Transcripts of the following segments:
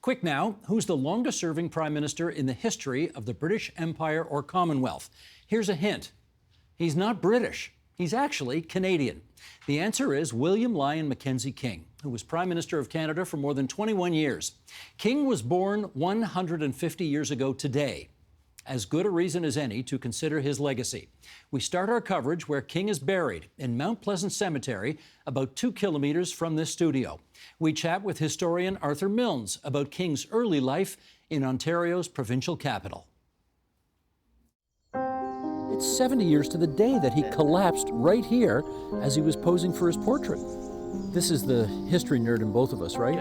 Quick now, who's the longest serving Prime Minister in the history of the British Empire or Commonwealth? Here's a hint. He's not British. He's actually Canadian. The answer is William Lyon Mackenzie King, who was Prime Minister of Canada for more than 21 years. King was born 150 years ago today. As good a reason as any to consider his legacy. We start our coverage where King is buried, in Mount Pleasant Cemetery, about 2 kilometers from this studio. We chat with historian Arthur Milnes about King's early life in Ontario's provincial capital. It's 70 years to the day that he collapsed right here as he was posing for his portrait. This is the history nerd in both of us, right?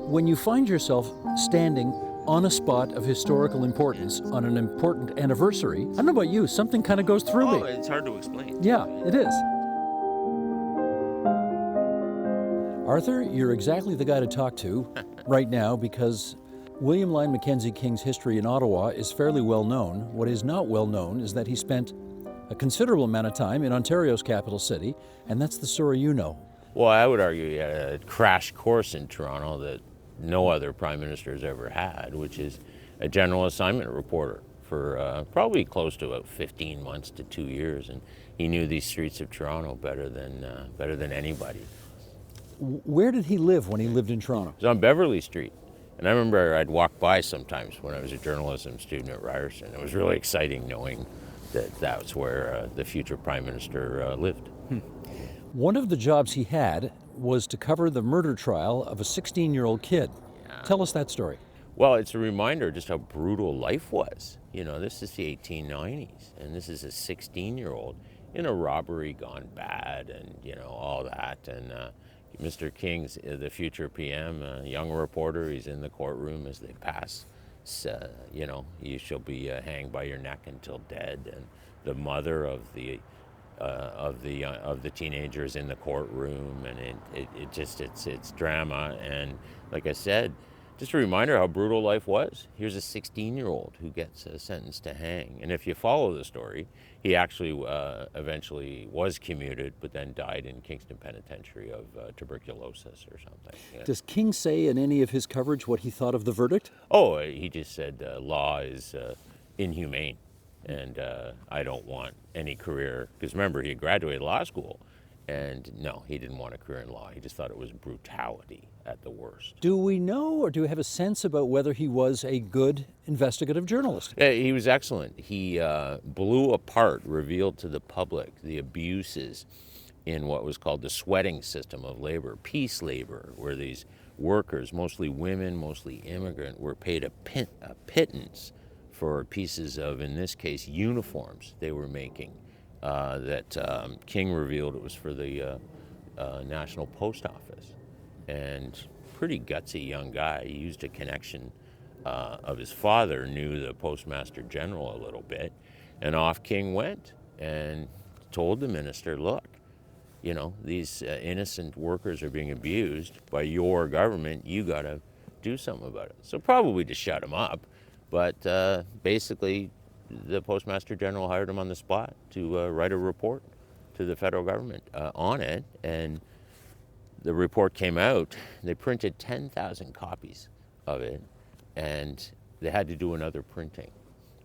When you find yourself standing on a spot of historical importance on an important anniversary, I don't know about you, something kind of goes through me. It's hard to explain. Yeah, it is. Arthur, you're exactly the guy to talk to right now because William Lyon Mackenzie King's history in Ottawa is fairly well known. What is not well known is that he spent a considerable amount of time in Ontario's capital city, and that's the story you know. Well, I would argue he had a crash course in Toronto that no other prime minister has ever had, which is a general assignment reporter for probably close to about 15 months to 2 years, and he knew these streets of Toronto better than anybody. Where did he live when he lived in Toronto? It was on Beverly Street, and I remember I'd walk by sometimes when I was a journalism student at Ryerson. It was really exciting knowing that that's where the future prime minister lived. One of the jobs he had was to cover the murder trial of a 16-year-old kid. Yeah. Tell us that story. Well, it's a reminder just how brutal life was. You know, this is the 1890s, and this is a 16-year-old in a robbery gone bad and, you know, all that. And Mr. King's the future PM, a young reporter. He's in the courtroom as they pass. You know, you shall be hanged by your neck until dead. And the mother of the teenagers in the courtroom, and it's drama. And like I said, just a reminder how brutal life was. Here's a 16-year-old who gets sentenced to hang. And if you follow the story, he actually eventually was commuted, but then died in Kingston Penitentiary of tuberculosis or something. Yeah. Does King say in any of his coverage what he thought of the verdict? Oh, he just said law is inhumane. And I don't want any career, because remember, he had graduated law school, and no, he didn't want a career in law. He just thought it was brutality at the worst. Do we know, or do we have a sense about whether he was a good investigative journalist? He was excellent. He blew apart, revealed to the public the abuses in what was called the sweating system of labor, peace labor, where these workers, mostly women, mostly immigrant, were paid a pittance for pieces of, in this case, uniforms they were making that King revealed it was for the National Post Office. And pretty gutsy young guy. He used a connection of his father, knew the Postmaster General a little bit, and off King went and told the minister, look, you know, these innocent workers are being abused by your government. You got to do something about it. So probably to shut him up. But basically, the Postmaster General hired him on the spot to write a report to the federal government on it. And the report came out. They printed 10,000 copies of it, and they had to do another printing.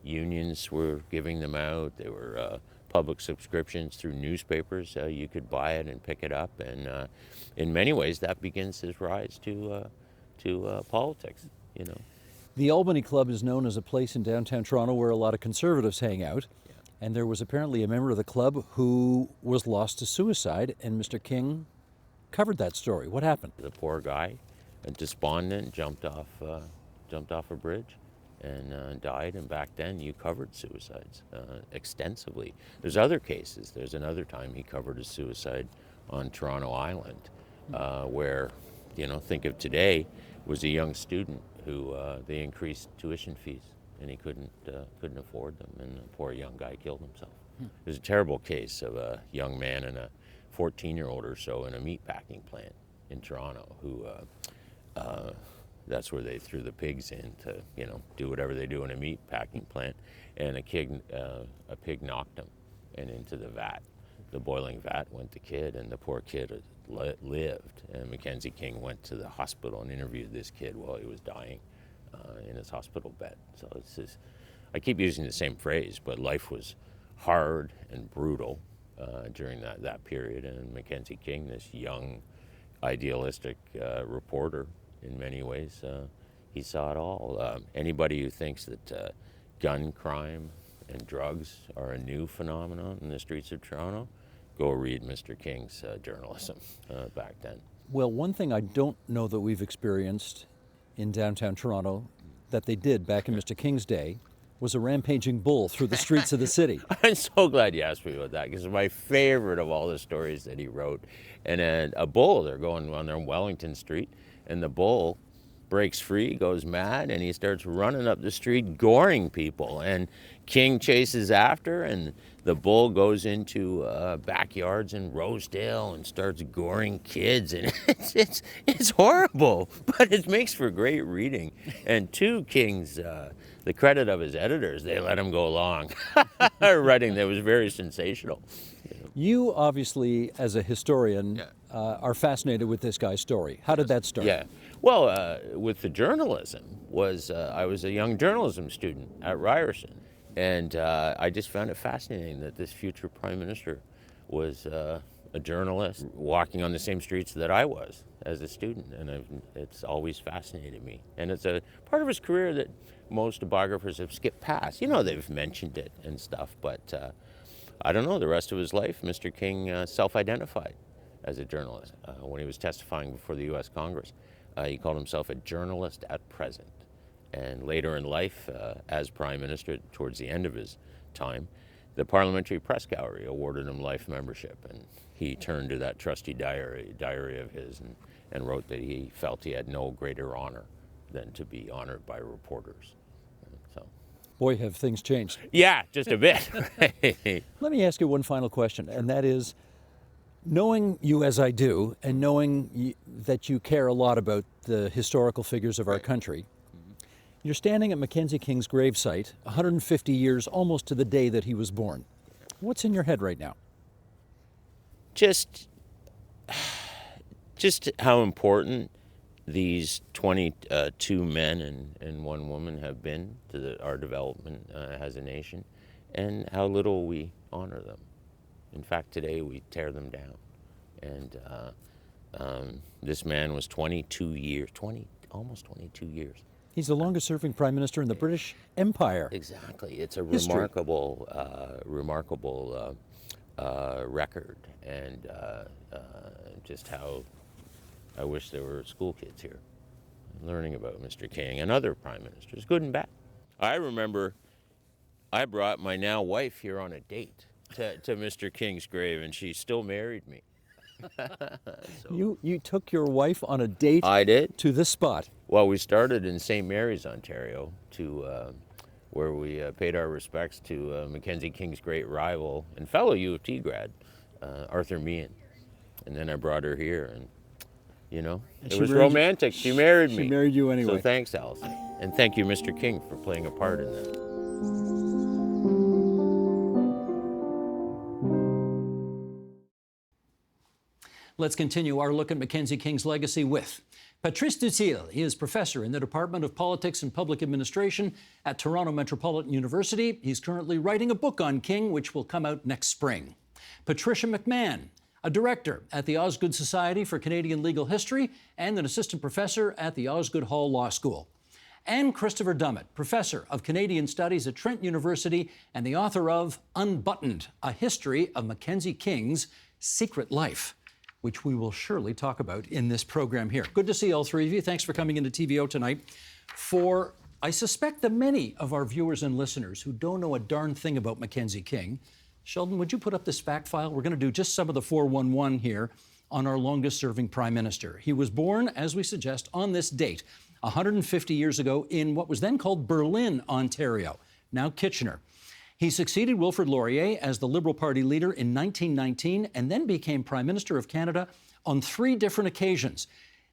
Unions were giving them out. They were public subscriptions through newspapers. You could buy it and pick it up. And in many ways, that begins his rise to politics, you know. The Albany Club is known as a place in downtown Toronto where a lot of conservatives hang out. Yeah. And there was apparently a member of the club who was lost to suicide, and Mr. King covered that story. What happened? The poor guy, despondent, jumped off a bridge and died. And back then, you covered suicides extensively. There's other cases. There's another time he covered a suicide on Toronto Island, where, you know, think of today, was a young student who they increased tuition fees, and he couldn't afford them, and the poor young guy killed himself. It was a terrible case of a young man and a 14-year-old or so in a meat packing plant in Toronto who that's where they threw the pigs in to, you know, do whatever they do in a meat packing plant, and a pig knocked him and into the vat. The boiling vat went the kid, and the poor kid lived. And Mackenzie King went to the hospital and interviewed this kid while he was dying. in his hospital bed. So it's just, I keep using the same phrase, but life was hard and brutal during that period. And Mackenzie King, this young, idealistic reporter, in many ways, he saw it all. Anybody who thinks that gun crime and drugs are a new phenomenon in the streets of Toronto, go read Mr. King's journalism back then. Well, one thing I don't know that we've experienced in downtown Toronto that they did back in Mr. King's day was a rampaging bull through the streets of the city. I'm so glad you asked me about that, because it's my favorite of all the stories that he wrote. And then a bull, they're going on there on Wellington Street, and the bull breaks free, goes mad, and he starts running up the street goring people. And King chases after, and the bull goes into backyards in Rosedale and starts goring kids. And it's horrible, but it makes for great reading. And to King's, the credit of his editors, they let him go along. Writing that was very sensational. You obviously, as a historian, are fascinated with this guy's story. How did that start? Yeah. Well, with the journalism, I was a young journalism student at Ryerson, and I just found it fascinating that this future prime minister was a journalist walking on the same streets that I was as a student, and it's always fascinated me. And it's a part of his career that most biographers have skipped past. You know, they've mentioned it and stuff, but I don't know, the rest of his life, Mr. King self-identified as a journalist. When he was testifying before the U.S. Congress, he called himself a journalist at present. And later in life, as Prime Minister, towards the end of his time, the Parliamentary Press Gallery awarded him life membership. And he turned to that trusty diary of his and wrote that he felt he had no greater honor than to be honored by reporters. So, boy, have things changed. Yeah, just a bit. Let me ask you one final question, and that is, knowing you as I do, and knowing that you care a lot about the historical figures of our country, you're standing at Mackenzie King's gravesite, 150 years almost to the day that he was born. What's in your head right now? Just how important these 22 men and one woman have been to our development as a nation, and how little we honor them. In fact, today we tear them down. And this man was 22 years, almost 22 years. He's the longest serving prime minister in the British Empire. Exactly. It's a History. remarkable record. And just how I wish there were school kids here learning about Mr. King and other prime ministers, good and bad. I remember I brought my now wife here on a date to Mr. King's grave, and she still married me. So, You took your wife on a date I did. to this spot. Well, we started in St. Mary's, Ontario, where we paid our respects to Mackenzie King's great rival and fellow U of T grad, Arthur Meehan. And then I brought her here, and it was romantic. She married me. She married you anyway. So thanks, Allison. And thank you, Mr. King, for playing a part in that. Let's continue our look at Mackenzie King's legacy with Patrice Dutil. He is professor in the Department of Politics and Public Administration at Toronto Metropolitan University. He's currently writing a book on King, which will come out next spring. Patricia McMahon, a director at the Osgood Society for Canadian Legal History and an assistant professor at the Osgood Hall Law School. And Christopher Dummett, professor of Canadian Studies at Trent University and the author of Unbuttoned, a history of Mackenzie King's secret life, which we will surely talk about in this program here. Good to see all three of you. Thanks for coming into TVO tonight. For, I suspect, the many of our viewers and listeners who don't know a darn thing about Mackenzie King, Sheldon, would you put up this fact file? We're going to do just some of the 411 here on our longest-serving prime minister. He was born, as we suggest, on this date, 150 years ago in what was then called Berlin, Ontario, now Kitchener. He succeeded Wilfrid Laurier as the Liberal Party leader in 1919 and then became Prime Minister of Canada on 3 different occasions.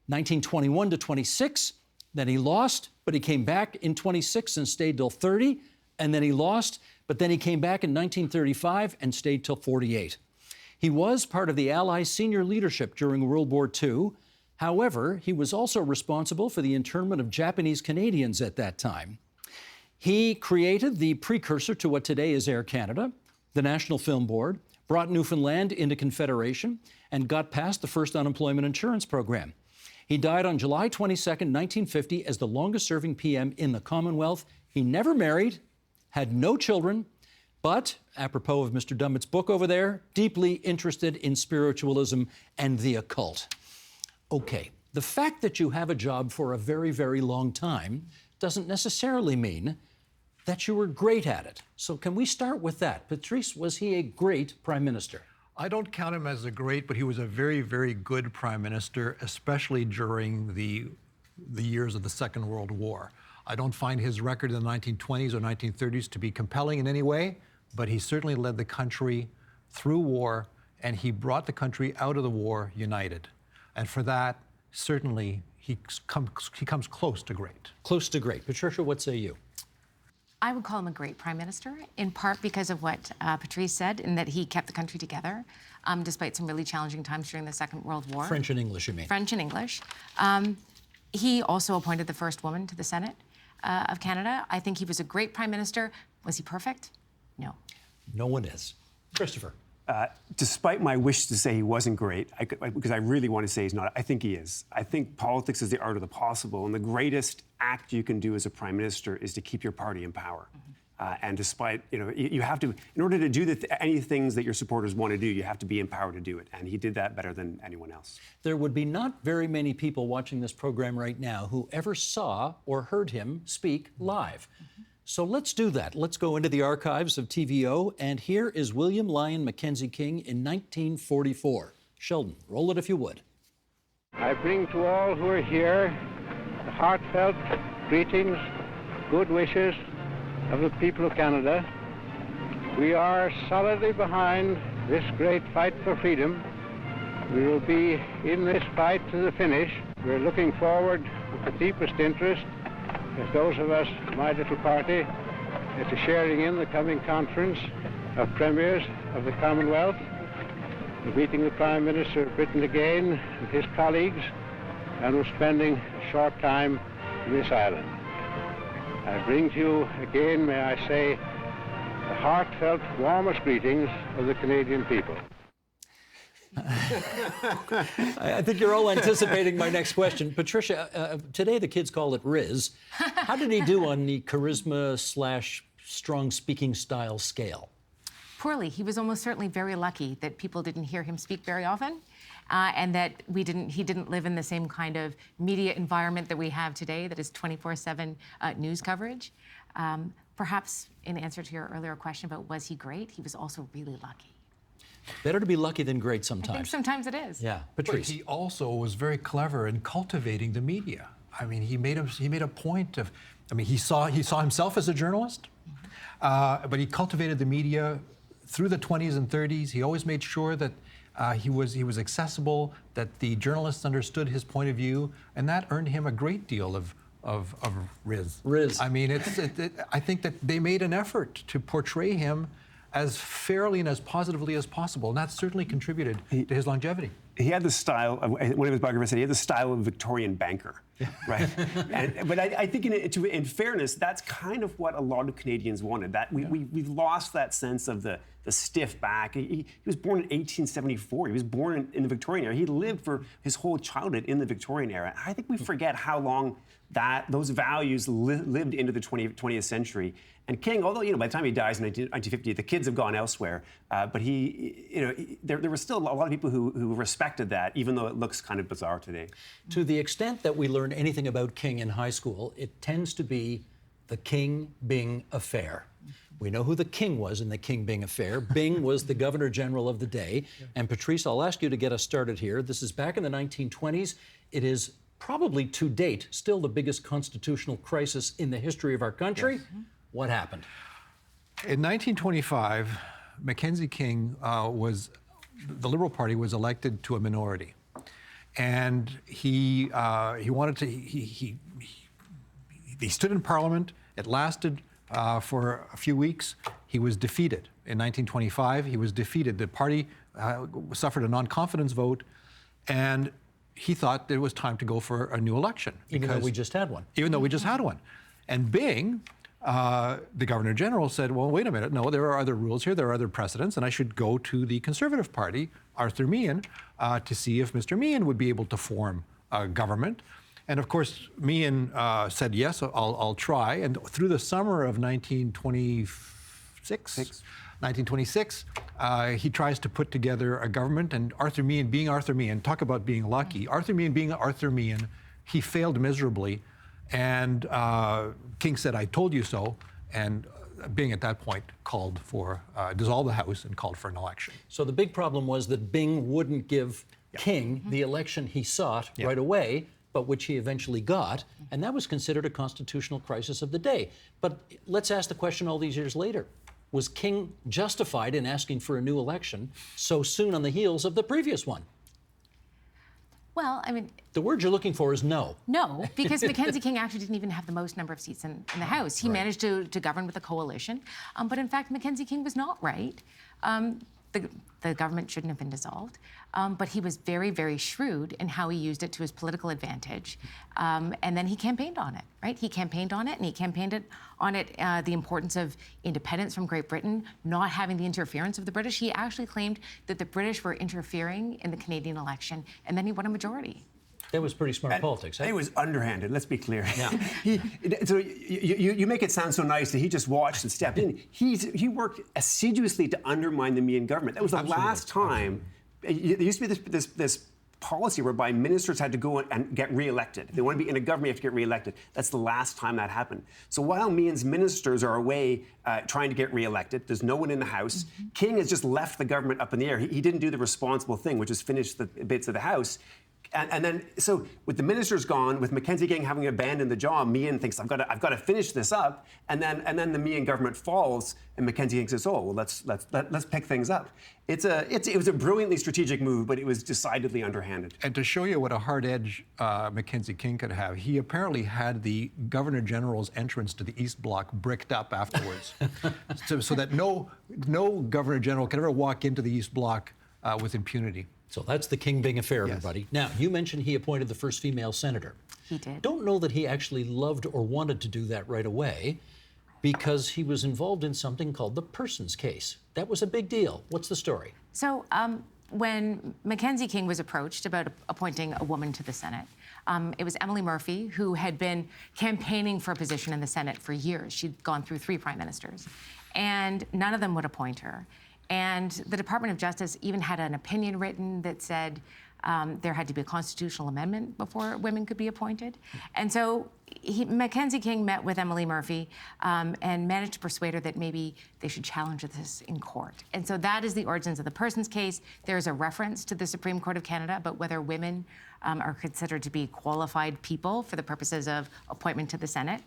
1921 to 26, then he lost, but he came back in 26 and stayed till 30, and then he lost, but then he came back in 1935 and stayed till 48. He was part of the Allies' senior leadership during World War II, However, he was also responsible for the internment of Japanese Canadians at that time. He created the precursor to what today is Air Canada, the National Film Board, brought Newfoundland into Confederation, and got passed the first unemployment insurance program. He died on July 22, 1950, as the longest-serving PM in the Commonwealth. He never married, had no children, but, apropos of Mr. Dummett's book over there, deeply interested in spiritualism and the occult. Okay, the fact that you have a job for a very, very long time doesn't necessarily mean that you were great at it. So can we start with that? Patrice, was he a great prime minister? I don't count him as a great, but he was a very, very good prime minister, especially during the years of the Second World War. I don't find his record in the 1920s or 1930s to be compelling in any way, but he certainly led the country through war, and he brought the country out of the war united. And for that, certainly, he comes close to great. Close to great. Patricia, what say you? I would call him a great prime minister, in part because of what Patrice said, in that he kept the country together, despite some really challenging times during the Second World War. French and English, you mean? French and English. He also appointed the first woman to the Senate of Canada. I think he was a great prime minister. Was he perfect? No. No one is. Christopher. Despite my wish to say he wasn't great, because I really want to say he's not, I think he is. I think politics is the art of the possible, and the greatest act you can do as a prime minister is to keep your party in power. And despite, you have to, in order to do any things that your supporters want to do, you have to be in power to do it. And he did that better than anyone else. There would be not very many people watching this program right now who ever saw or heard him speak live. So let's do that. Let's go into the archives of TVO, and here is William Lyon Mackenzie King in 1944. Sheldon, roll it if you would. I bring to all who are here the heartfelt greetings, good wishes of the people of Canada. We are solidly behind this great fight for freedom. We will be in this fight to the finish. We're looking forward with the deepest interest, as those of us, my little party, to sharing in the coming conference of premiers of the Commonwealth, meeting the Prime Minister of Britain again and his colleagues, and we're spending a short time in this island. I bring to you again, may I say, the heartfelt, warmest greetings of the Canadian people. I think you're all anticipating my next question. Patricia, today the kids call it Riz. How did he do on the charisma/strong speaking style scale? Poorly. He was almost certainly very lucky that people didn't hear him speak very often, and that he didn't live in the same kind of media environment that we have today, that is 24/7 news coverage. Perhaps in answer to your earlier question about was he great, he was also really lucky. Better to be lucky than great sometimes. I think sometimes it is. Yeah, But Patrice. he also was very clever in cultivating the media. I mean, he made a point of, he saw himself as a journalist, but he cultivated the media through the 20s and 30s. He always made sure that he was accessible, that the journalists understood his point of view, and that earned him a great deal of Riz. I mean, I think that they made an effort to portray him as fairly and as positively as possible, and that certainly contributed to his longevity. He had the style, one of his biographers said, he had the style of a Victorian banker, right? But I think in fairness, that's kind of what a lot of Canadians wanted. That we lost that sense of the stiff back. He was born in 1874. He was born in the Victorian era. He lived for his whole childhood in the Victorian era. I think we forget how long those values lived into the 20th century. And King, although, by the time he dies in 1950, the kids have gone elsewhere, but there were still a lot of people who respected that, even though it looks kind of bizarre today. To the extent that we learn anything about King in high school, it tends to be the King-Byng affair. We know who the king was in the King-Byng affair. Byng was the Governor General of the day. And Patrice, I'll ask you to get us started here. This is back in the 1920s. It is probably to date still the biggest constitutional crisis in the history of our country. Yes. What happened? In 1925, Mackenzie King the Liberal Party was elected to a minority, and he stood in Parliament. It lasted for a few weeks. He was defeated in 1925. He was defeated. The party suffered a non-confidence vote, and he thought it was time to go for a new election. Even though we just had one. Even though we just had one. And Byng, the Governor General, said, well, wait a minute, no, there are other rules here, there are other precedents, and I should go to the Conservative Party, Arthur Meehan, to see if Mr. Meehan would be able to form a government. And of course, Meehan said, yes, I'll try. And through the summer of 1926, he tries to put together a government, and Arthur Meehan, being Arthur Meehan, talk about being lucky. Arthur Meehan being Arthur Meehan, he failed miserably, and King said, I told you so, and Byng at that point called for, dissolved the House and called for an election. So the big problem was that Byng wouldn't give King the election he sought right away, but which he eventually got, and that was considered a constitutional crisis of the day. But let's ask the question all these years later. Was King justified in asking for a new election so soon on the heels of the previous one? Well, I mean, the word you're looking for is no. No, because Mackenzie King actually didn't even have the most number of seats in the House. He managed to govern with a coalition. But in fact, Mackenzie King was not right. The government shouldn't have been dissolved. But he was very, very shrewd in how he used it to his political advantage. And then he campaigned on it, right? He campaigned on it, and he campaigned on it the importance of independence from Great Britain, not having the interference of the British. He actually claimed that the British were interfering in the Canadian election, and then he won a majority. That was pretty smart politics. It was underhanded, let's be clear. Yeah. So you make it sound so nice that he just watched and stepped in. He worked assiduously to undermine the Meehan government. That was the last time. There used to be this policy whereby ministers had to go and get re-elected. If they want to be in a government, you have to get re-elected. That's the last time that happened. So while Meehan's ministers are away trying to get re-elected, there's no one in the House. King has just left the government up in the air. He didn't do the responsible thing, which is finish the bits of the House. And then, so with the ministers gone, with Mackenzie King having abandoned the job, Meehan thinks I've got to finish this up, and then the Meehan government falls, and Mackenzie King says, oh well, let's pick things up. It was a brilliantly strategic move, but it was decidedly underhanded. And to show you what a hard edge Mackenzie King could have, he apparently had the Governor General's entrance to the East Bloc bricked up afterwards, so that no Governor General could ever walk into the East Bloc with impunity. So that's the King-Byng affair, everybody. Now, you mentioned he appointed the first female senator. He did. Don't know that he actually loved or wanted to do that right away, because he was involved in something called the Persons case. That was a big deal. What's the story? So when Mackenzie King was approached about appointing a woman to the Senate, it was Emily Murphy, who had been campaigning for a position in the Senate for years. She'd gone through 3 prime ministers, and none of them would appoint her. And the Department of Justice even had an opinion written that said there had to be a constitutional amendment before women could be appointed. And so Mackenzie King met with Emily Murphy and managed to persuade her that maybe they should challenge this in court. And so that is the origins of the Persons case. There's a reference to the Supreme Court of Canada about whether women are considered to be qualified people for the purposes of appointment to the Senate.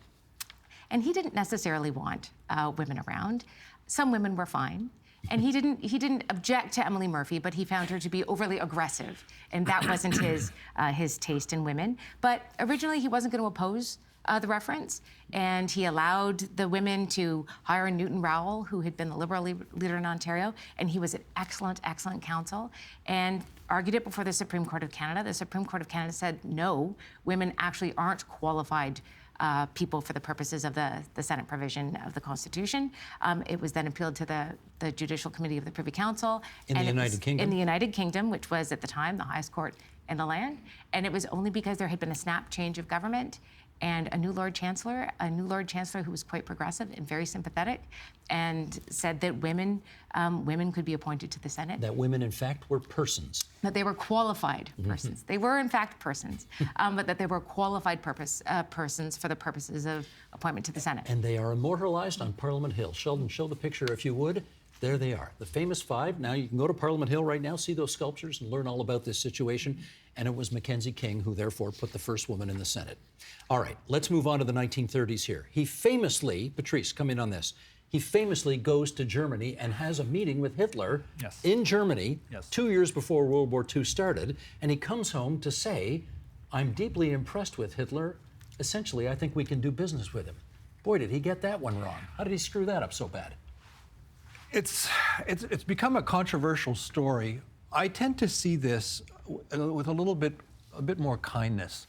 And he didn't necessarily want women around. Some women were fine. And he didn't object to Emily Murphy, but he found her to be overly aggressive, and that wasn't his taste in women. But originally, he wasn't going to oppose the reference, and he allowed the women to hire Newton Rowell, who had been the Liberal leader in Ontario, and he was an excellent, excellent counsel, and argued it before the Supreme Court of Canada. The Supreme Court of Canada said, no, women actually aren't qualified people for the purposes of the Senate provision of the Constitution. It was then appealed to the Judicial Committee of the Privy Council. In the United Kingdom? In the United Kingdom, which was at the time the highest court in the land. And it was only because there had been a snap change of government and a new Lord Chancellor who was quite progressive and very sympathetic, and said that women could be appointed to the Senate. That women, in fact, were persons. That they were qualified persons. They were, in fact, persons, but that they were qualified persons for the purposes of appointment to the Senate. And they are immortalized on Parliament Hill. Sheldon, show the picture if you would. There they are, the famous 5. Now you can go to Parliament Hill right now, see those sculptures, and learn all about this situation. And it was Mackenzie King who therefore put the first woman in the Senate. All right, let's move on to the 1930s here. He famously, Patrice, come in on this. He famously goes to Germany and has a meeting with Hitler in Germany 2 years before World War II started. And he comes home to say, I'm deeply impressed with Hitler. Essentially, I think we can do business with him. Boy, did he get that one wrong. How did he screw that up so bad? It's become a controversial story. I tend to see this with a little bit a bit more kindness.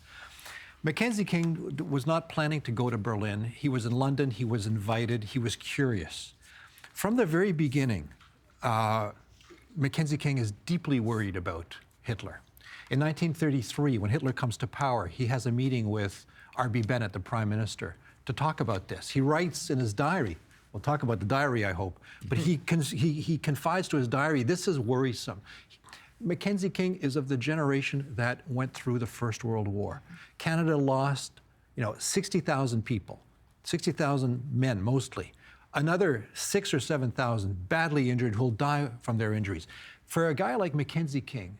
Mackenzie King was not planning to go to Berlin. He was in London. He was invited. He was curious. From the very beginning, Mackenzie King is deeply worried about Hitler. In 1933, when Hitler comes to power, he has a meeting with R.B. Bennett, the Prime Minister, to talk about this. He writes in his diary, we'll talk about the diary, I hope, but he confides to his diary, this is worrisome. Mackenzie King is of the generation that went through the First World War. Canada lost, 60,000 people, 60,000 men mostly. Another 6,000 or 7,000 badly injured who'll die from their injuries. For a guy like Mackenzie King,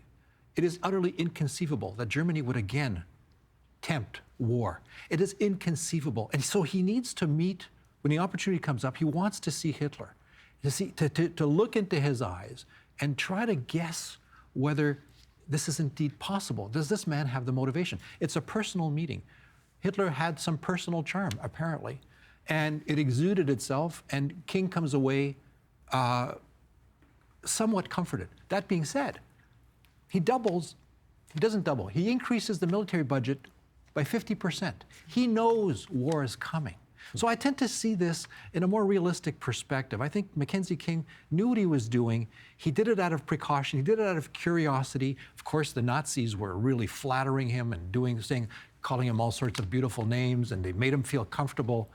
it is utterly inconceivable that Germany would again tempt war. It is inconceivable. And so he needs to meet, when the opportunity comes up, he wants to see Hitler, to look into his eyes and try to guess whether this is indeed possible. Does this man have the motivation? It's a personal meeting. Hitler had some personal charm, apparently, and it exuded itself, and King comes away somewhat comforted. That being said, he doesn't double, he increases the military budget by 50%. He knows war is coming. So I tend to see this in a more realistic perspective. I think Mackenzie King knew what he was doing. He did it out of precaution. He did it out of curiosity. Of course, the Nazis were really flattering him and calling him all sorts of beautiful names, and they made him feel comfortable.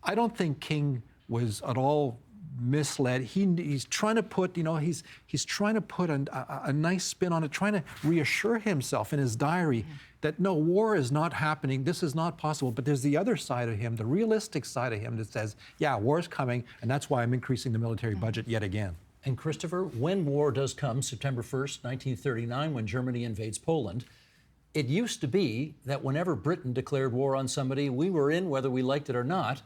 I don't think King was at all misled. He's trying to put, he's trying to put a nice spin on it, trying to reassure himself in his diary that no, war is not happening, this is not possible. But there's the other side of him, the realistic side of him that says, yeah, war is coming, and that's why I'm increasing the military budget yet again. And Christopher, when war does come, September 1st, 1939, when Germany invades Poland, it used to be that whenever Britain declared war on somebody, we were in whether we liked it or not.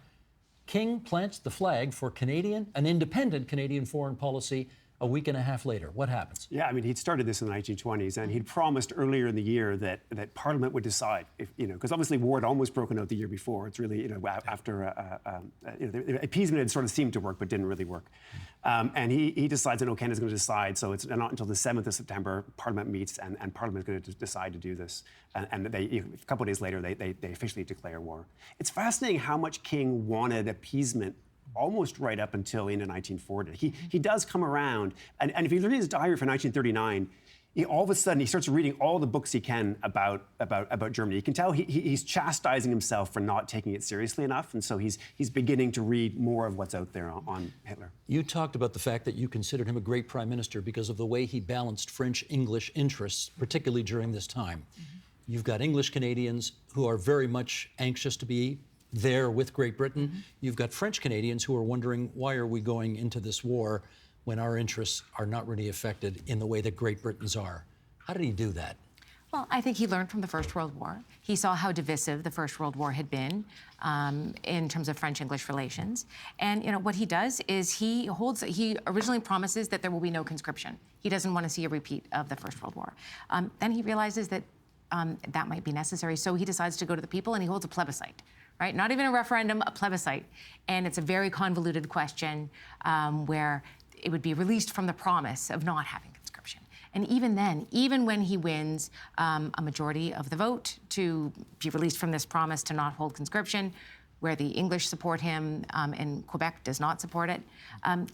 King plants the flag for an independent Canadian foreign policy a week and a half later. What happens? Yeah, I mean, he'd started this in the 1920s, and he'd promised earlier in the year that Parliament would decide, because obviously war had almost broken out the year before. It's really, after appeasement had sort of seemed to work, but didn't really work. And he decides that Canada's going to decide, so it's not until the 7th of September, Parliament meets, and Parliament's going to decide to do this. And a couple of days later, they officially declare war. It's fascinating how much King wanted appeasement almost right up until into 1940. He does come around, and if you read his diary for 1939, all of a sudden he starts reading all the books he can about Germany. You can tell he's chastising himself for not taking it seriously enough, and so he's beginning to read more of what's out there on Hitler. You talked about the fact that you considered him a great prime minister because of the way he balanced French-English interests, particularly during this time. Mm-hmm. You've got English Canadians who are very much anxious to be there with Great Britain. Mm-hmm. You've got French Canadians who are wondering, why are we going into this war when our interests are not really affected in the way that Great Britain's are? How did he do that? Well, I think he learned from the First World War. He saw how divisive the First World War had been in terms of French-English relations. And what he does is he originally promises that there will be no conscription. He doesn't want to see a repeat of the First World War. Then he realizes that that might be necessary, so he decides to go to the people and he holds a plebiscite. Right? Not even a referendum, a plebiscite. And it's a very convoluted question where it would be released from the promise of not having conscription. And even then, even when he wins a majority of the vote to be released from this promise to not hold conscription, where the English support him and Quebec does not support it,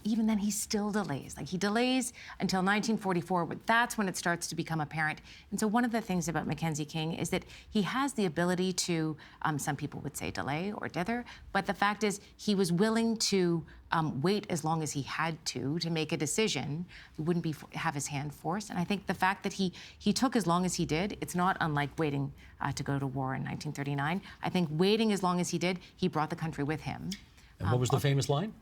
even then he still delays. He delays until 1944, but that's when it starts to become apparent. And so one of the things about Mackenzie King is that he has the ability to, some people would say delay or dither, but the fact is he was willing to wait as long as he had to make a decision. He wouldn't have his hand forced. And I think the fact that he took as long as he did, it's not unlike waiting to go to war in 1939. I think waiting as long as he did, he brought the country with him. And what was the famous line?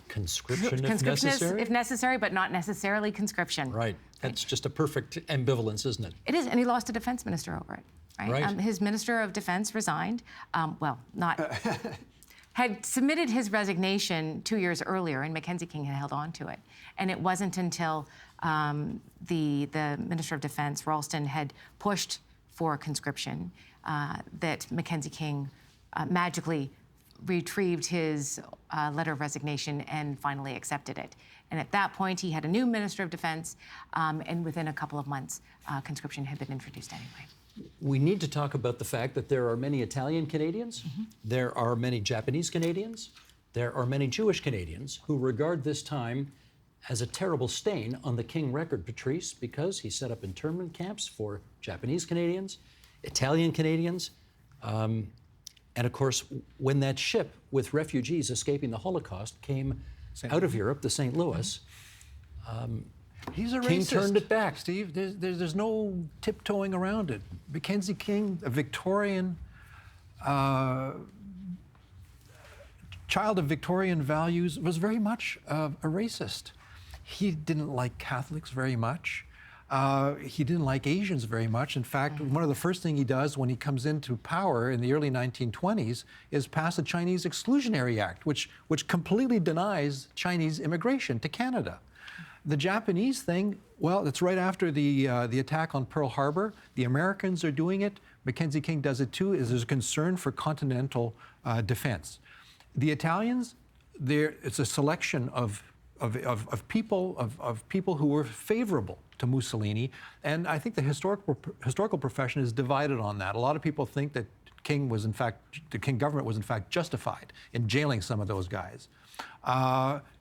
Conscription if necessary? If necessary, but not necessarily conscription. Right. That's just a perfect ambivalence, isn't it? It is, and he lost a defense minister over it. Right. His minister of defense resigned. Had submitted his resignation 2 years earlier, and Mackenzie King had held on to it. And it wasn't until the Minister of Defense, Ralston, had pushed for conscription that Mackenzie King magically retrieved his letter of resignation and finally accepted it. And at that point, he had a new Minister of Defense, and within a couple of months, conscription had been introduced anyway. We need to talk about the fact that there are many Italian Canadians, there are many Japanese Canadians, there are many Jewish Canadians who regard this time as a terrible stain on the King record, Patrice, because he set up internment camps for Japanese Canadians, Italian Canadians, and of course, when that ship with refugees escaping the Holocaust came out of Europe, the St. Louis, he's a King racist. turned it back. Steve, there's no tiptoeing around it. Mackenzie King, a Victorian, child of Victorian values, was very much a racist. He didn't like Catholics very much. He didn't like Asians very much. In fact, one of the first things he does when he comes into power in the early 1920s is pass the Chinese Exclusionary Act, which completely denies Chinese immigration to Canada. The Japanese thing, well, it's right after the attack on Pearl Harbor. The Americans are doing it. Mackenzie King does it too. There's a concern for continental defense. The Italians, it's a selection of people who were favorable to Mussolini, and I think the historical profession is divided on that. A lot of people think that the King government was in fact justified in jailing some of those guys.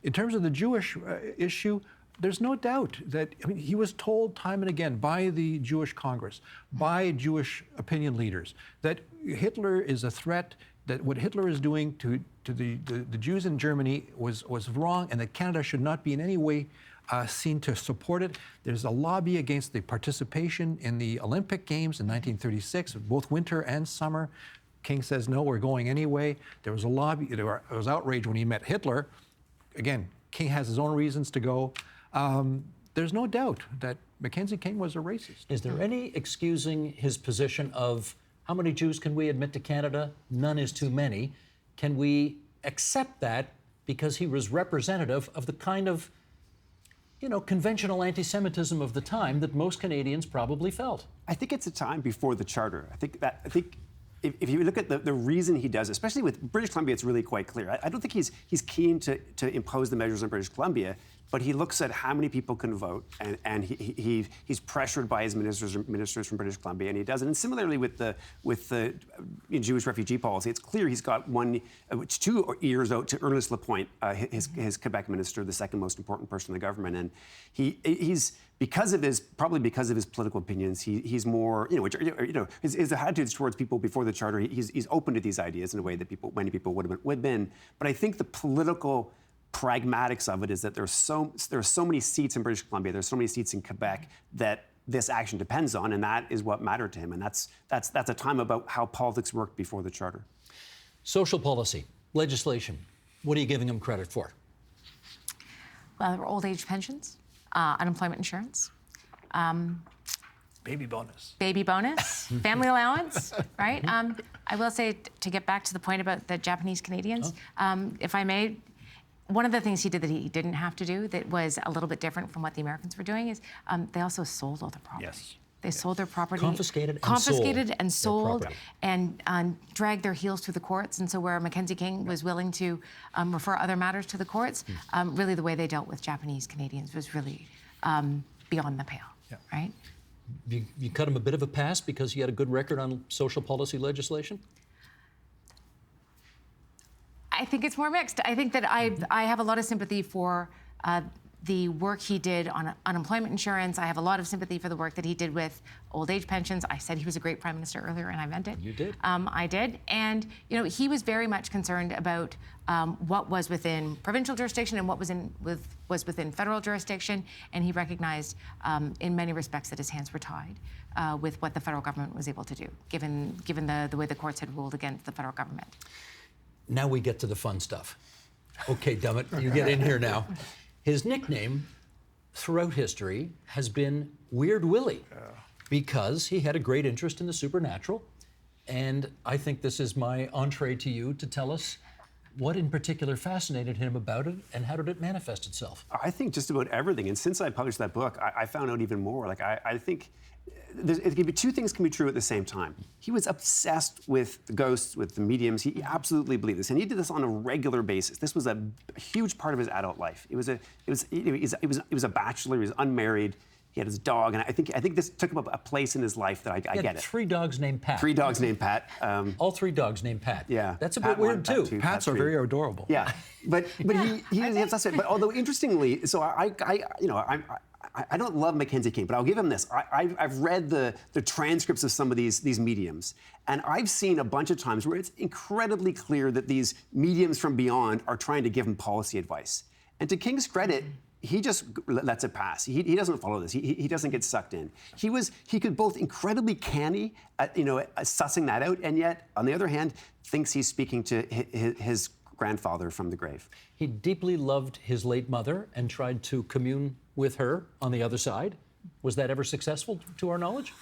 In terms of the Jewish issue, there's no doubt that, I mean, he was told time and again by the Jewish Congress, by Jewish opinion leaders, that Hitler is a threat, that what Hitler is doing to the Jews in Germany was wrong, and that Canada should not be in any way seen to support it. There's a lobby against the participation in the Olympic Games in 1936, both winter and summer. King says, no, we're going anyway. There was a lobby, there was outrage when he met Hitler. Again, King has his own reasons to go. There's no doubt that Mackenzie King was a racist. Is there any excusing his position of how many Jews can we admit to Canada? None is too many. Can we accept that because he was representative of the kind of, conventional anti-Semitism of the time that most Canadians probably felt? I think it's a time before the Charter. I think if you look at the reason he does it, especially with British Columbia, it's really quite clear. I don't think he's keen to impose the measures on British Columbia, but he looks at how many people can vote, and he's pressured by his ministers from British Columbia, and he does it. And similarly with the Jewish refugee policy, it's clear he's got 2 years out to Ernest Lapointe, his Quebec minister, the second most important person in the government, and he's because of his political opinions, he's more his attitudes towards people before the Charter. He's open to these ideas in a way that many people would have been. But I think the political pragmatics of it is that there are so many seats in British Columbia, there's so many seats in Quebec that this action depends on, and that is what mattered to him. And that's a time about how politics worked before the Charter. Social policy, legislation, what are you giving him credit for? Well, there were old age pensions, unemployment insurance, Baby bonus. Family allowance, right? I will say, to get back to the point about the Japanese Canadians, if I may, one of the things he did that he didn't have to do that was a little bit different from what the Americans were doing is they also sold all their property. Yes. They sold their property. Confiscated and sold and dragged their heels through the courts. And so where Mackenzie King was willing to refer other matters to the courts, really the way they dealt with Japanese Canadians was really beyond the pale, right? You cut him a bit of a pass because he had a good record on social policy legislation? I think it's more mixed. I think that I have a lot of sympathy for the work he did on unemployment insurance. I have a lot of sympathy for the work that he did with old age pensions. I said he was a great prime minister earlier, and I meant it. You did. I did. And, he was very much concerned about what was within provincial jurisdiction and what was within federal jurisdiction. And he recognized, in many respects, that his hands were tied with what the federal government was able to do, given the way the courts had ruled against the federal government. Now we get to the fun stuff. Okay, Dummett, you get in here now. His nickname throughout history has been Weird Willie because he had a great interest in the supernatural. And I think this is my entree to you to tell us what in particular fascinated him about it and how did it manifest itself? I think just about everything. And since I published that book, I found out even more. Like, I think it can be two things can be true at the same time. He was obsessed with the ghosts, with the mediums. He absolutely believed this, and he did this on a regular basis. This was a huge part of his adult life. He was a bachelor. He was unmarried. He had his dog, and I think this took up a place in his life that I get it. 3 dogs named Pat. 3 dogs named Pat. All 3 dogs named Pat. Yeah, That's a Pat bit weird one, too. Pat two, Pats Pat are three. very adorable. Yeah, but that's it. But although interestingly, so I don't love Mackenzie King, but I'll give him this. I've read the transcripts of some of these mediums, and I've seen a bunch of times where it's incredibly clear that these mediums from beyond are trying to give him policy advice. And to King's credit, he just lets it pass. He doesn't follow this. He doesn't get sucked in. He could both incredibly canny at sussing that out, and yet on the other hand thinks he's speaking to his grandfather from the grave. He deeply loved his late mother and tried to commune with her on the other side. Was that ever successful, to our knowledge?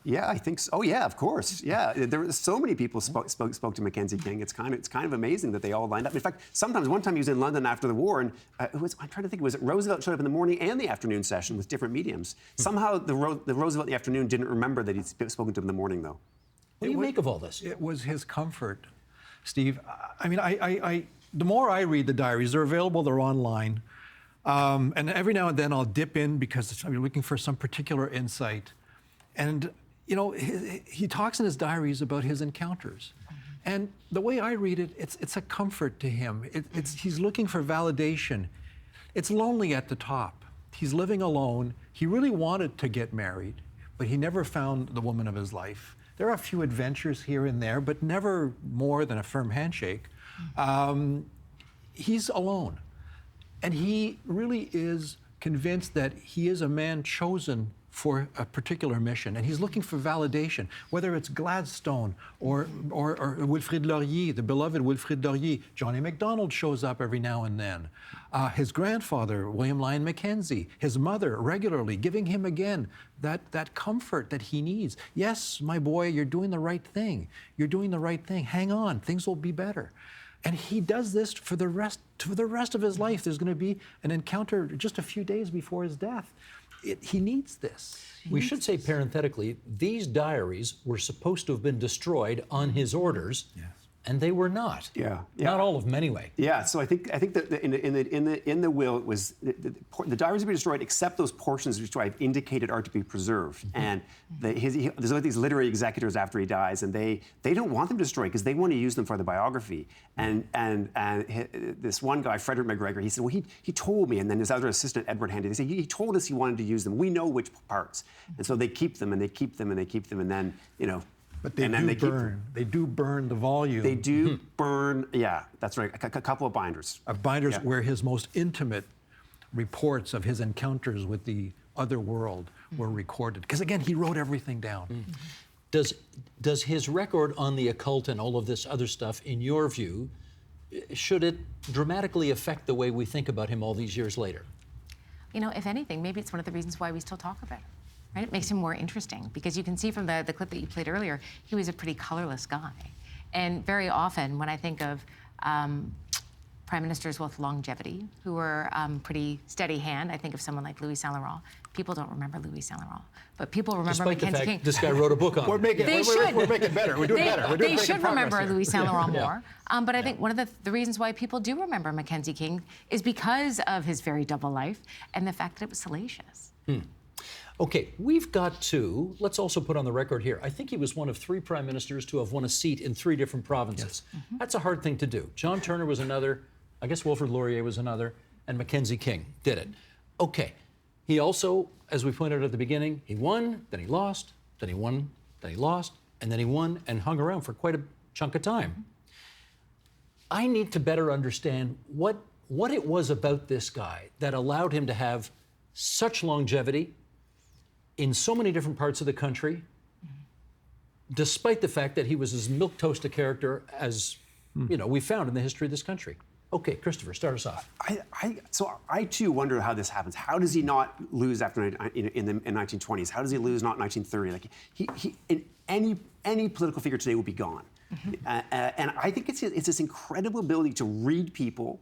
Yeah, I think so. Oh, yeah, of course. Yeah, there were so many people spoke to Mackenzie King. It's kind of amazing that they all lined up. In fact, one time he was in London after the war, and I'm trying to think, was it Roosevelt showed up in the morning and the afternoon session with different mediums? Somehow the Roosevelt in the afternoon didn't remember that he'd spoken to him in the morning, though. What do you make of all this? It was his comfort, Steve. I mean, the more I read the diaries, they're available, they're online. And every now and then I'll dip in because I'm looking for some particular insight. And, he talks in his diaries about his encounters. And the way I read it, it's a comfort to him. He's looking for validation. It's lonely at the top. He's living alone. He really wanted to get married, but he never found the woman of his life. There are a few adventures here and there, but never more than a firm handshake. He's alone. And he really is convinced that he is a man chosen for a particular mission, and he's looking for validation, whether it's Gladstone or Wilfrid Laurier, the beloved Wilfrid Laurier. Johnny MacDonald shows up every now and then. His grandfather, William Lyon Mackenzie, his mother regularly giving him again that comfort that he needs. Yes, my boy, you're doing the right thing. You're doing the right thing. Hang on, things will be better. And he does this for the rest of his life. There's going to be an encounter just a few days before his death. He needs this. We should say parenthetically, these diaries were supposed to have been destroyed on his orders, and they were not. Yeah. Not all of them anyway. Yeah, so I think that in the will it was the diaries would be destroyed except those portions which I've indicated are to be preserved. And there's all these literary executors after he dies, and they don't want them destroyed because they want to use them for the biography. And this one guy, Frederick McGregor, he said, well, he told me, and then his other assistant, Edward Handy, they said, he told us he wanted to use them. We know which parts. And so they keep them, and they keep them, and they keep them, and then, But they do burn the volume. They do burn, yeah, that's right, a couple of binders. Where his most intimate reports of his encounters with the other world were recorded. Because again, he wrote everything down. Does his record on the occult and all of this other stuff, in your view, should it dramatically affect the way we think about him all these years later? If anything, maybe it's one of the reasons why we still talk about him. Right? It makes him more interesting because you can see from the clip that you played earlier, he was a pretty colorless guy. And very often when I think of prime ministers with longevity who were pretty steady hand, I think of someone like Louis Saint-Laurent. People don't remember Louis Saint-Laurent, but people remember Despite Mackenzie the King. fact this guy wrote a book on We're making better. We're doing better. They should remember here. Louis Saint-Laurent more. But I think one of the reasons why people do remember Mackenzie King is because of his very double life and the fact that it was salacious. Okay, we've got to, let's also put on the record here, I think he was one of 3 prime ministers to have won a seat in 3 different provinces. That's a hard thing to do. John Turner was another, I guess Wilfrid Laurier was another, and Mackenzie King did it. Okay, he also, as we pointed out at the beginning, he won, then he lost, then he won, then he lost, and then he won and hung around for quite a chunk of time. I need to better understand what it was about this guy that allowed him to have such longevity in so many different parts of the country, despite the fact that he was as milquetoast a character as we found in the history of this country. Okay, Christopher, start us off. I too wonder how this happens. How does he not lose after in the 1920s? How does he lose not in 1930? Like he any political figure today will be gone. And I think it's his incredible ability to read people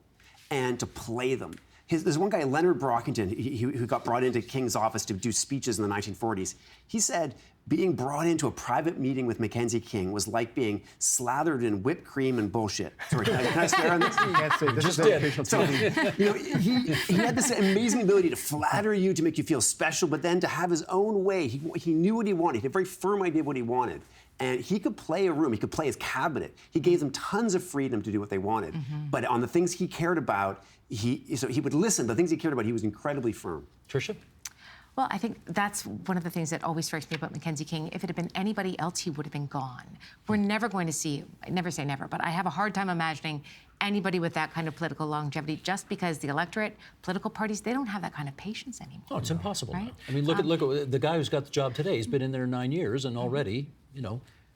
and to play them. There's one guy, Leonard Brockington, who got brought into King's office to do speeches in the 1940s. He said, being brought into a private meeting with Mackenzie King was like being slathered in whipped cream and bullshit. Sorry, can I swear on this? You can't say this. Just is did. official So, TV. he had this amazing ability to flatter you, to make you feel special, but then to have his own way. He knew what he wanted. He had a very firm idea of what he wanted. And he could play a room. He could play his cabinet. He gave them tons of freedom to do what they wanted. But on the things he cared about, he would listen. The things he cared about, he was incredibly firm. Tricia? Well, I think that's one of the things that always strikes me about Mackenzie King. If it had been anybody else, he would have been gone. We're never going to see, I never say never, but I have a hard time imagining anybody with that kind of political longevity, just because the electorate, political parties, they don't have that kind of patience anymore. Oh, it's impossible. Right? I mean, look at the guy who's got the job today. He's been in there 9 years, and already,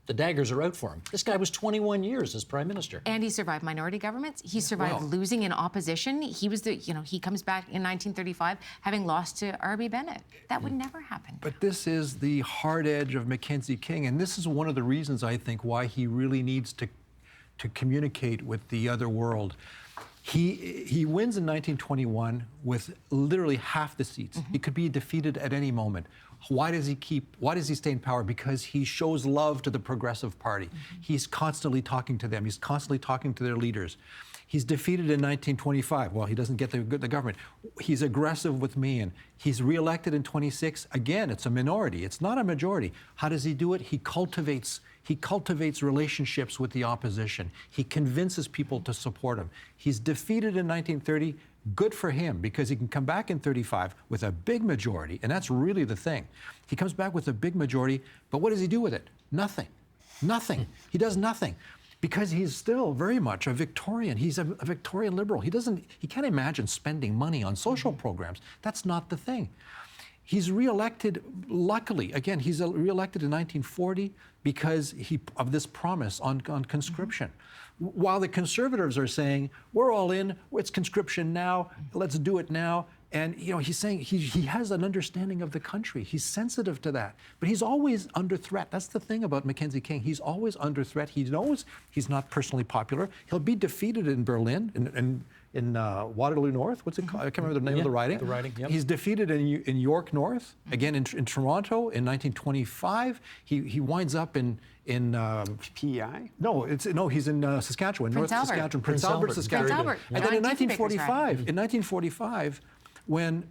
the daggers are out for him. This guy was 21 years as prime minister. And he survived minority governments. He survived losing in opposition. He was he comes back in 1935 having lost to R.B. Bennett. That would never happen. But this is the hard edge of Mackenzie King, and this is one of the reasons, I think, why he really needs to communicate with the other world. He wins in 1921 with literally half the seats. He could be defeated at any moment. Why does he stay in power? Because he shows love to the Progressive Party. He's constantly talking to them. He's constantly talking to their leaders. He's defeated in 1925. Well, he doesn't get the government. He's aggressive with Meehan. He's reelected in 26. Again, it's a minority. It's not a majority. How does he do it? He cultivates relationships with the opposition. He convinces people to support him. He's defeated in 1930. Good for him, because he can come back in 35 with a big majority, and that's really the thing. He comes back with a big majority, but what does he do with it? Nothing. Nothing. He does nothing. Because he's still very much a Victorian. He's a Victorian liberal. He can't imagine spending money on social programs. That's not the thing. He's reelected, luckily, again, he's reelected in 1940 because of this promise on conscription. While the Conservatives are saying, we're all in, it's conscription now, let's do it now. And he's saying he has an understanding of the country. He's sensitive to that. But he's always under threat. That's the thing about Mackenzie King. He's always under threat. He knows he's not personally popular. He'll be defeated in Berlin, in Waterloo North. What's it called? I can't remember the name of the riding. The riding, yep. He's defeated in York North. Again, in Toronto in 1925. He winds up in PEI? No, he's in Saskatchewan, North Saskatchewan, Prince Albert, Saskatchewan. Prince Albert. And then in John Diefenbaker's 1945, when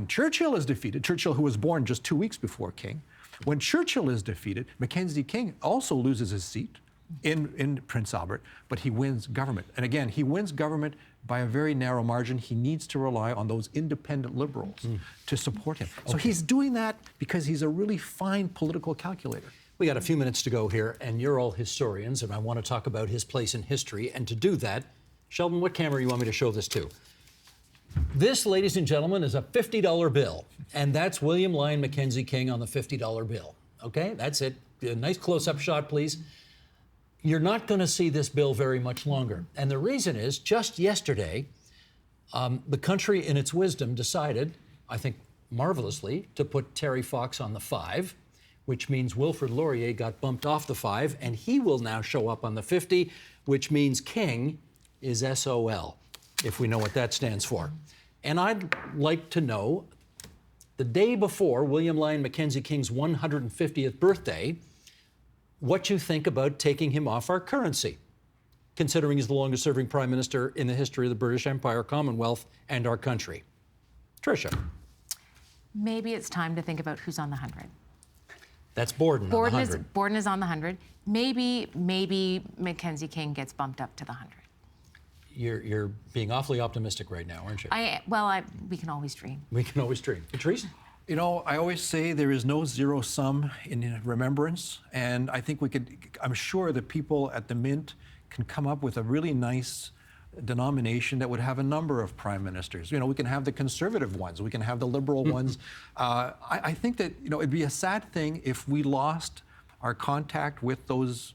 Churchill is defeated, Churchill, who was born just 2 weeks before King, when Churchill is defeated, Mackenzie King also loses his seat in Prince Albert, but he wins government. And again, he wins government by a very narrow margin. He needs to rely on those independent liberals to support him. So he's doing that because he's a really fine political calculator. We got a few minutes to go here, and you're all historians, and I want to talk about his place in history. And to do that, Sheldon, what camera do you want me to show this to? This, ladies and gentlemen, is a $50 bill, and that's William Lyon Mackenzie King on the $50 bill. Okay, that's it. A nice close-up shot, please. You're not going to see this bill very much longer. And the reason is, just yesterday, the country in its wisdom decided, I think marvelously, to put Terry Fox on the 5, which means Wilfrid Laurier got bumped off the 5, and he will now show up on the 50, which means King is SOL, if we know what that stands for. And I'd like to know, the day before William Lyon Mackenzie King's 150th birthday, what you think about taking him off our currency, considering he's the longest serving prime minister in the history of the British Empire, Commonwealth, and our country. Tricia. Maybe it's time to think about who's on the 100. That's Borden on the 100. Borden is on the 100. Maybe Mackenzie King gets bumped up to the 100. You're being awfully optimistic right now, aren't you? We can always dream. We can always dream. Patrice? I always say there is no zero sum in remembrance, and I think I'm sure the people at the Mint can come up with a really nice denomination that would have a number of prime ministers. We can have the conservative ones, we can have the liberal ones. I think that, it'd be a sad thing if we lost our contact with those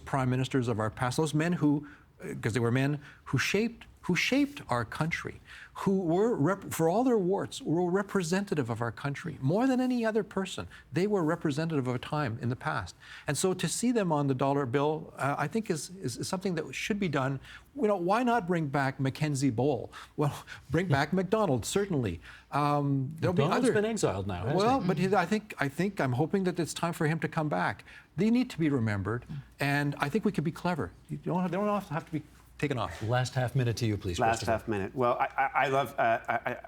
prime ministers of our past, those men who, because they were men who shaped who shaped our country, who were, for all their warts, were representative of our country. More than any other person, they were representative of a time in the past. And so to see them on the dollar bill, I think is something that should be done. Why not bring back Mackenzie Bowl? Well, bring back MacDonald, certainly. MacDonald's been exiled now, hasn't he? But I'm hoping that it's time for him to come back. They need to be remembered, and I think we could be clever. They don't have to be taken off. Last half minute to you, please. Last half minute. Well, I love,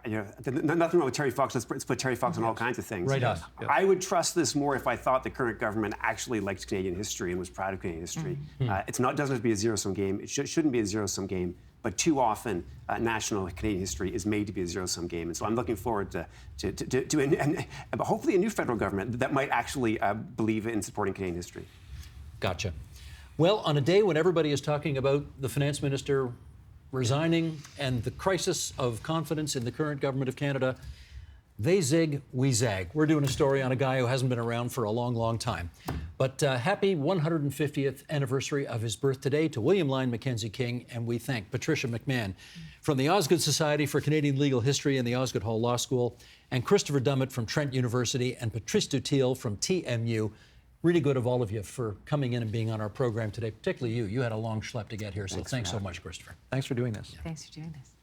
nothing wrong with Terry Fox. Let's put Terry Fox on all kinds of things. Right on. Yes. I would trust this more if I thought the current government actually liked Canadian history and was proud of Canadian history. Doesn't have to be a zero-sum game. It shouldn't be a zero-sum game. But too often, national Canadian history is made to be a zero-sum game. And so I'm looking forward to hopefully a new federal government that might actually believe in supporting Canadian history. Gotcha. Well, on a day when everybody is talking about the finance minister resigning and the crisis of confidence in the current government of Canada, they zig, we zag. We're doing a story on a guy who hasn't been around for a long, long time. But happy 150th anniversary of his birth today to William Lyon Mackenzie King, and we thank Patricia McMahon from the Osgood Society for Canadian Legal History and the Osgood Hall Law School, and Christopher Dummett from Trent University, and Patrice Dutil from TMU. Really good of all of you for coming in and being on our program today, particularly you. You had a long schlep to get here, so thanks so much, Christopher. Thanks for doing this. Thanks for doing this.